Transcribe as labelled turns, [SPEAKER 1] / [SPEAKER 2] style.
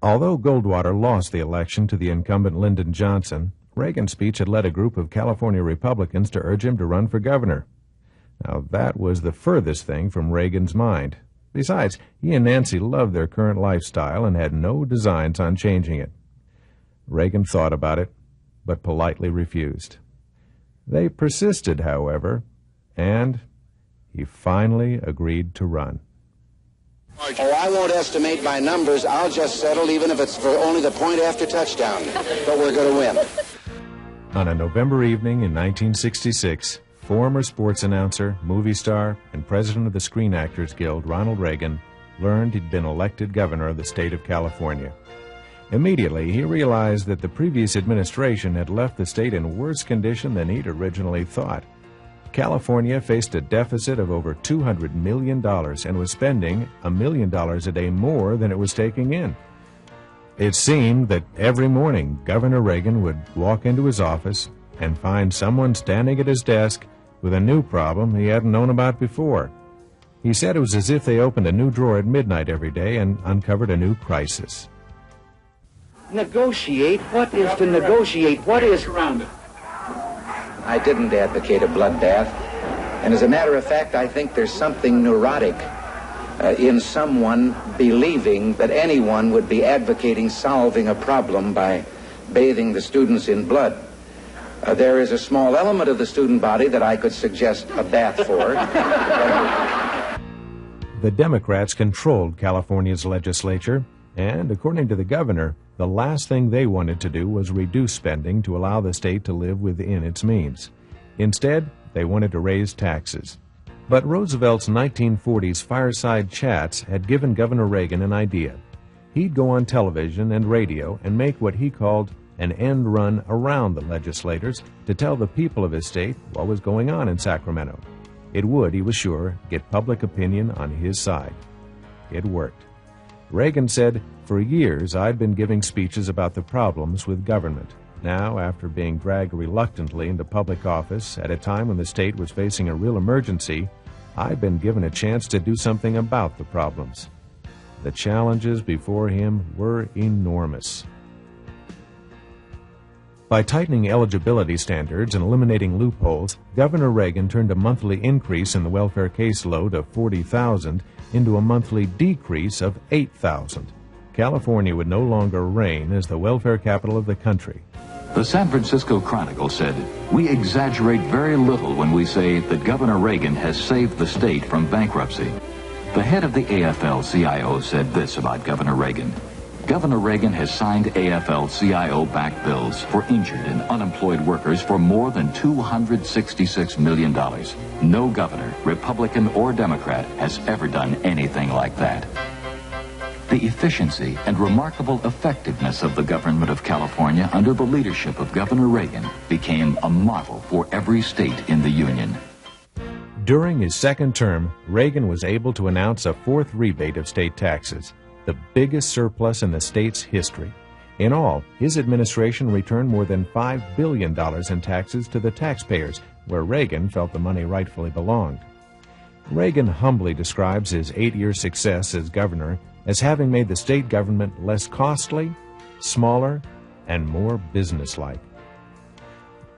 [SPEAKER 1] Although Goldwater lost the election to the incumbent Lyndon Johnson, Reagan's speech had led a group of California Republicans to urge him to run for governor. Now, that was the furthest thing from Reagan's mind. Besides, he and Nancy loved their current lifestyle and had no designs on changing it. Reagan thought about it, but politely refused. They persisted, however, and he finally agreed to run.
[SPEAKER 2] Oh, I won't estimate my numbers. I'll just settle, even if it's for only the point after touchdown. But we're going to win.
[SPEAKER 1] On a November evening in 1966, former sports announcer, movie star, and president of the Screen Actors Guild, Ronald Reagan, learned he'd been elected governor of the state of California. Immediately, he realized that the previous administration had left the state in worse condition than he'd originally thought. California faced a deficit of over $200 million and was spending $1 million a day more than it was taking in. It seemed that every morning Governor Reagan would walk into his office and find someone standing at his desk with a new problem he hadn't known about before. He said it was as if they opened a new drawer at midnight every day and uncovered a new crisis.
[SPEAKER 3] Negotiate? What is to negotiate? What is...
[SPEAKER 2] I didn't advocate a bloodbath. And as a matter of fact, I think there's something neurotic in someone believing that anyone would be advocating solving a problem by bathing the students in blood. There is a small element of the student body that I could suggest a bath for.
[SPEAKER 1] The Democrats controlled California's legislature, and according to the governor, the last thing they wanted to do was reduce spending to allow the state to live within its means. Instead, they wanted to raise taxes. But Roosevelt's 1940s fireside chats had given Governor Reagan an idea. He'd go on television and radio and make what he called an end run around the legislators to tell the people of his state what was going on in Sacramento. It would, he was sure, get public opinion on his side. It worked. Reagan said, "For years I'd been giving speeches about the problems with government. Now, after being dragged reluctantly into public office at a time when the state was facing a real emergency, I've been given a chance to do something about the problems." The challenges before him were enormous. By tightening eligibility standards and eliminating loopholes, Governor Reagan turned a monthly increase in the welfare caseload of 40,000 into a monthly decrease of 8,000. California would no longer reign as the welfare capital of the country.
[SPEAKER 4] The San Francisco Chronicle said, "We exaggerate very little when we say that Governor Reagan has saved the state from bankruptcy." The head of the AFL-CIO said this about Governor Reagan. Governor Reagan has signed AFL-CIO-backed bills for injured and unemployed workers for more than $266 million. No governor, Republican or Democrat, has ever done anything like that. The efficiency and remarkable effectiveness of the government of California under the leadership of Governor Reagan became a model for every state in the Union.
[SPEAKER 1] During his second term, Reagan was able to announce a fourth rebate of state taxes, the biggest surplus in the state's history. In all, his administration returned more than $5 billion in taxes to the taxpayers, where Reagan felt the money rightfully belonged. Reagan humbly describes his 8-year success as governor as having made the state government less costly, smaller, and more businesslike.